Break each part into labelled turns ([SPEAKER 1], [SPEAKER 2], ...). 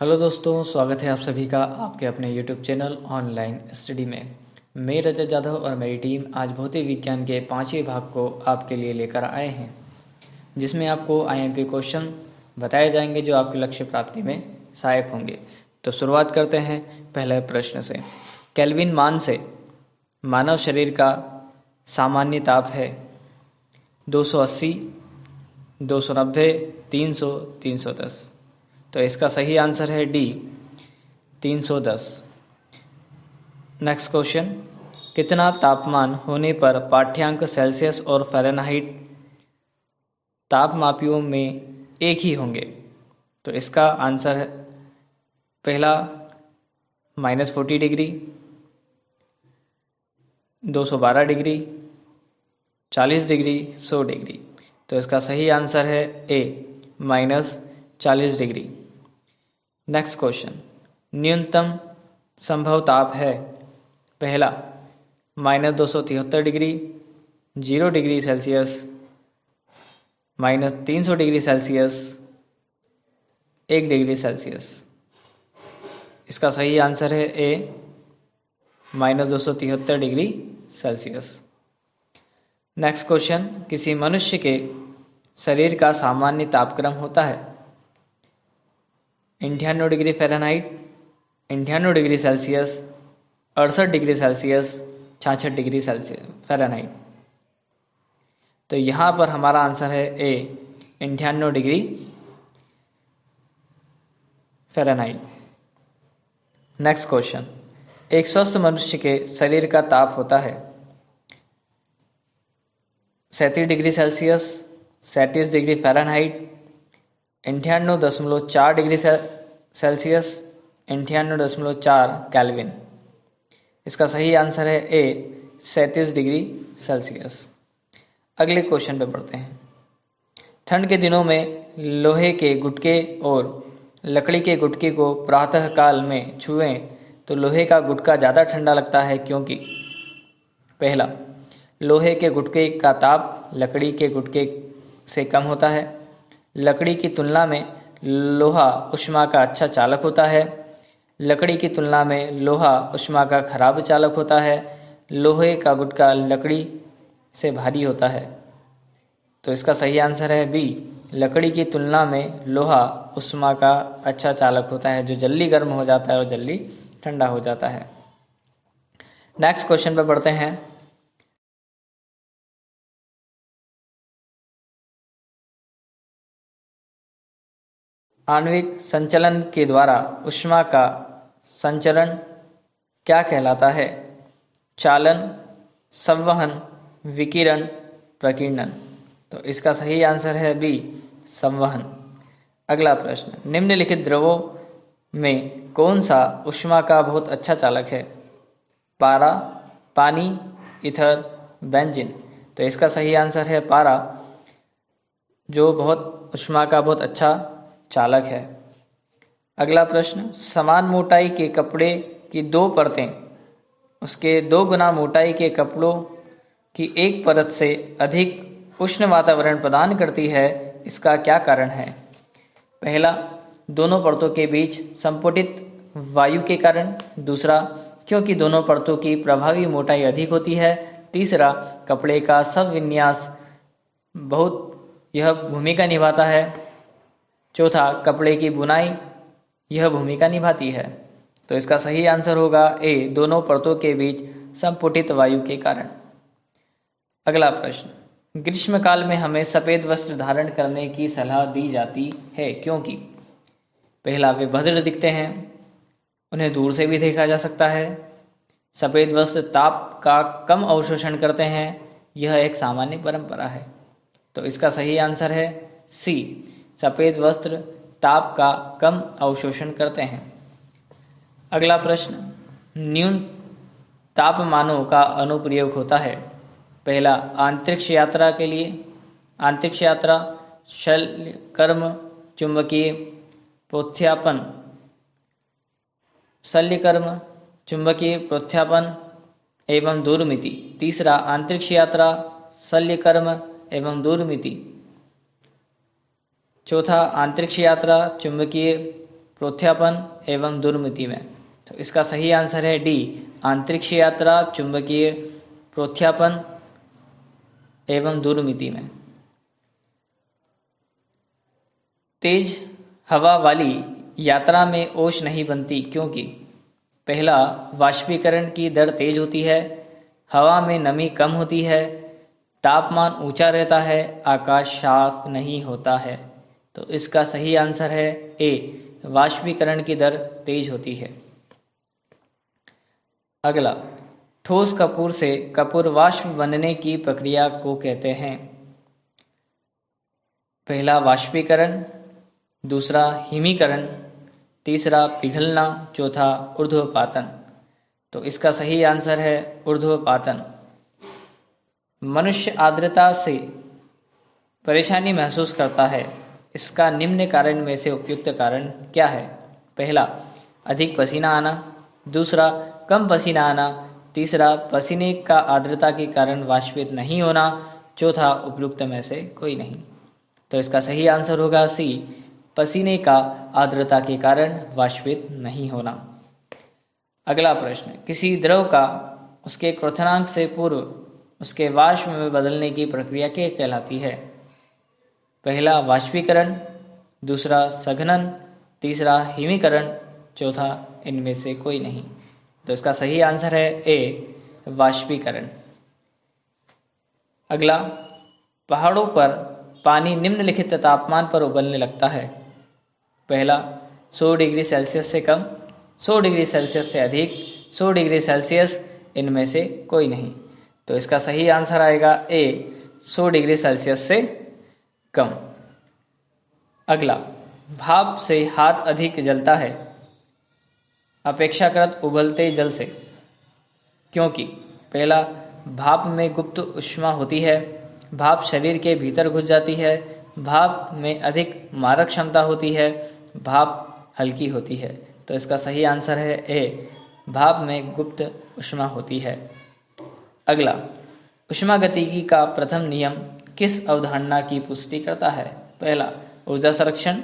[SPEAKER 1] Hello दोस्तों, स्वागत है आप सभी का आपके अपने यूट्यूब चैनल ऑनलाइन स्टडी में। मैं रजत जाधव और मेरी टीम आज भौतिक विज्ञान के 5वें भाग को आपके लिए लेकर आए हैं, जिसमें आपको आईएमपी क्वेश्चन बताए जाएंगे जो आपके लक्ष्य प्राप्ति में सहायक होंगे। तो शुरुआत करते हैं पहले प्रश्न से। केल्विन मान से मानव शरीर का सामान्य ताप है 280, 290, 300, 310। तो इसका सही आंसर है डी 310। नेक्स्ट क्वेश्चन, कितना तापमान होने पर पाठ्यांक सेल्सियस और फ़ारेनहाइट तापमापियों में एक ही होंगे? तो इसका आंसर है पहला -40 डिग्री, 212 डिग्री, 40 डिग्री, 100 डिग्री। तो इसका सही आंसर है ए -40 डिग्री। नेक्स्ट क्वेश्चन, न्यूनतम संभव ताप है पहला -273 degree, 0 degree Celsius, -300 degree Celsius, 1 degree Celsius. इसका सही आंसर है ए -273 डिग्री सेल्सियस। नेक्स्ट क्वेश्चन, किसी मनुष्य के शरीर का सामान्य तापक्रम होता है 98 degree Fahrenheit, 98 degree Celsius, 68 degree Celsius, 66 degree Celsius Fahrenheit. तो यहाँ पर हमारा आंसर है ए 98 डिग्री फ़ारेनहाइट। नेक्स्ट क्वेश्चन, एक स्वस्थ मनुष्य के शरीर का ताप होता है 37 degree Celsius, 37 degree Fahrenheit, 98.4 degree Celsius, 98.4 kelvin. इसका सही आंसर है ए 37 डिग्री सेल्सियस। अगले क्वेश्चन पे बढ़ते हैं। ठंड के दिनों में लोहे के गुटके और लकड़ी के गुटके को प्रातः काल में छुएं तो लोहे का गुटका ज़्यादा ठंडा लगता है क्योंकि पहला, लोहे के गुटके का ताप लकड़ी के गुटके से कम होता है, लकड़ी की तुलना में लोहा ऊष्मा का अच्छा चालक होता है, लकड़ी की तुलना में लोहा ऊष्मा का खराब चालक होता है, लोहे का गुटका लकड़ी से भारी होता है। तो इसका सही आंसर है बी, लकड़ी की तुलना में लोहा ऊष्मा का अच्छा चालक होता है, जो जल्दी गर्म हो जाता है और जल्दी ठंडा हो जाता है। नेक्स्ट क्वेश्चन पे बढ़ते हैं। आणविक संचलन के द्वारा ऊष्मा का संचरण क्या कहलाता है? चालन, संवहन, विकिरण, प्रकीर्णन। तो इसका सही आंसर है बी, संवहन। अगला प्रश्न, निम्नलिखित द्रवों में कौन सा ऊष्मा का बहुत अच्छा चालक है? पारा, पानी, ईथर, बेंजीन। तो इसका सही आंसर है पारा, जो बहुत ऊष्मा का बहुत अच्छा चालक है। अगला प्रश्न, समान मोटाई के कपड़े की दो परतें उसके 2 गुना मोटाई के कपड़ों की एक परत से अधिक उष्ण वातावरण प्रदान करती है, इसका क्या कारण है? पहला, दोनों परतों के बीच संपुटित वायु के कारण। दूसरा, क्योंकि दोनों परतों की प्रभावी मोटाई अधिक होती है। तीसरा, कपड़े का सबविन्यास बहुत यह भूमिका निभाता है। चौथा, कपड़े की बुनाई यह भूमिका निभाती है। तो इसका सही आंसर होगा ए, दोनों परतों के बीच संपुटित वायु के कारण। अगला प्रश्न, ग्रीष्मकाल में हमें सफ़ेद वस्त्र धारण करने की सलाह दी जाती है क्योंकि पहला, वे भद्र दिखते हैं, उन्हें दूर से भी देखा जा सकता है, सफ़ेद वस्त्र ताप का कम अवशोषण करते हैं, यह एक सामान्य परंपरा है। तो इसका सही आंसर है सी, सफ़ेद वस्त्र ताप का कम अवशोषण करते हैं। अगला प्रश्न, न्यून तापमानों का अनुप्रयोग होता है। पहला, अंतरिक्ष यात्रा के लिए, अंतरिक्ष यात्रा, शल्यकर्म, चुंबकीय प्रोत्थापन, शल्यकर्म, चुंबकीय प्रोत्थापन एवं दूरमिति। तीसरा, अंतरिक्ष यात्रा, शल्यकर्म एवं दूरमिति। चौथा, अंतरिक्ष यात्रा, चुंबकीय प्रोत्थापन एवं दुर्मिति में। तो इसका सही आंसर है डी, अंतरिक्ष यात्रा, चुंबकीय प्रोत्थापन एवं दुर्मिति में। तेज हवा वाली यात्रा में ओस नहीं बनती क्योंकि पहला, वाष्पीकरण की दर तेज होती है, हवा में नमी कम होती है, तापमान ऊंचा रहता है, आकाश साफ नहीं होता है। तो इसका सही आंसर है ए, वाष्पीकरण की दर तेज होती है। अगला, ठोस कपूर से कपूर वाष्प बनने की प्रक्रिया को कहते हैं। पहला वाष्पीकरण, दूसरा हिमीकरण, तीसरा पिघलना, चौथा ऊर्ध्वपातन। तो इसका सही आंसर है ऊर्ध्वपातन। मनुष्य आर्द्रता से परेशानी महसूस करता है, इसका निम्न कारण में से उपयुक्त कारण क्या है? पहला, अधिक पसीना आना, दूसरा कम पसीना आना, तीसरा पसीने का आर्द्रता के कारण वाष्पित नहीं होना, चौथा उपयुक्त में से कोई नहीं। तो इसका सही आंसर होगा सी, पसीने का आर्द्रता के कारण वाष्पित नहीं होना। अगला प्रश्न, किसी द्रव का उसके क्वथनांक से पूर्व उसके वाष्प में बदलने की प्रक्रिया क्या कहलाती है? पहला वाष्पीकरण, दूसरा सघनन, तीसरा हिमीकरण, चौथा इनमें से कोई नहीं। तो इसका सही आंसर है ए, वाष्पीकरण। अगला, पहाड़ों पर पानी निम्नलिखित तापमान पर उबलने लगता है। पहला, 100 डिग्री सेल्सियस से कम, 100 डिग्री सेल्सियस से अधिक, 100 डिग्री सेल्सियस, इनमें से कोई नहीं। तो इसका सही आंसर आएगा ए, 100 डिग्री सेल्सियस से कम। अगला, भाप से हाथ अधिक जलता है अपेक्षाकृत उबलते जल से, क्योंकि पहला, भाप में गुप्त ऊष्मा होती है, भाप शरीर के भीतर घुस जाती है, भाप में अधिक मारक क्षमता होती है, भाप हल्की होती है। तो इसका सही आंसर है ए, भाप में गुप्त ऊष्मा होती है। अगला, ऊष्मागतिकी का प्रथम नियम किस अवधारणा की पुष्टि करता है? पहला, ऊर्जा संरक्षण,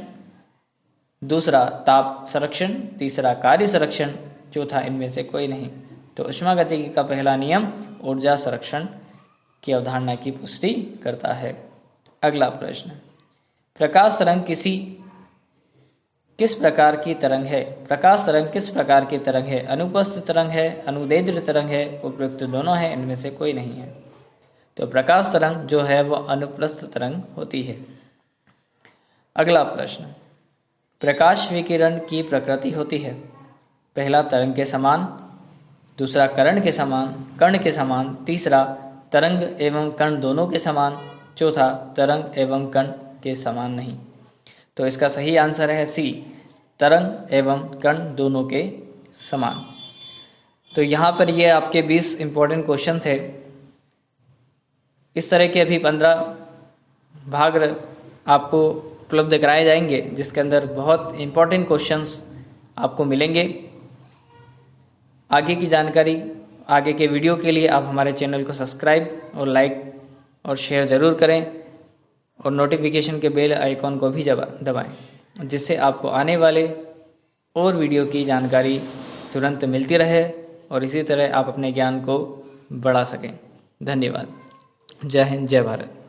[SPEAKER 1] दूसरा ताप संरक्षण, तीसरा कार्य संरक्षण, चौथा इनमें से कोई नहीं। तो ऊष्मागतिकी का पहला नियम ऊर्जा संरक्षण की अवधारणा की पुष्टि करता है। अगला प्रश्न, प्रकाश तरंग किस प्रकार की तरंग है? प्रकाश तरंग किस प्रकार की तरंग है? अनुपस्थ तरंग है, अनुदैर्ध्य तरंग है, उपयुक्त दोनों है, इनमें से कोई नहीं है। तो प्रकाश तरंग जो है वह अनुप्रस्थ तरंग होती है। अगला प्रश्न, प्रकाश विकिरण की प्रकृति होती है। पहला, तरंग के समान, दूसरा कर्ण के समान, तीसरा तरंग एवं कण दोनों के समान, चौथा तरंग एवं कण के समान नहीं। तो इसका सही आंसर है सी, तरंग एवं कण दोनों के समान। तो यहाँ पर ये आपके 20 इम्पोर्टेंट क्वेश्चन थे। इस तरह के अभी 15 भाग आपको उपलब्ध कराए जाएंगे, जिसके अंदर बहुत इम्पोर्टेंट क्वेश्चंस आपको मिलेंगे। आगे की जानकारी, आगे के वीडियो के लिए आप हमारे चैनल को सब्सक्राइब और लाइक और शेयर ज़रूर करें और नोटिफिकेशन के बेल आइकॉन को भी दबाएं, जिससे आपको आने वाले और वीडियो की जानकारी तुरंत मिलती रहे और इसी तरह आप अपने ज्ञान को बढ़ा सकें। धन्यवाद। जय हिंद, जय भारत।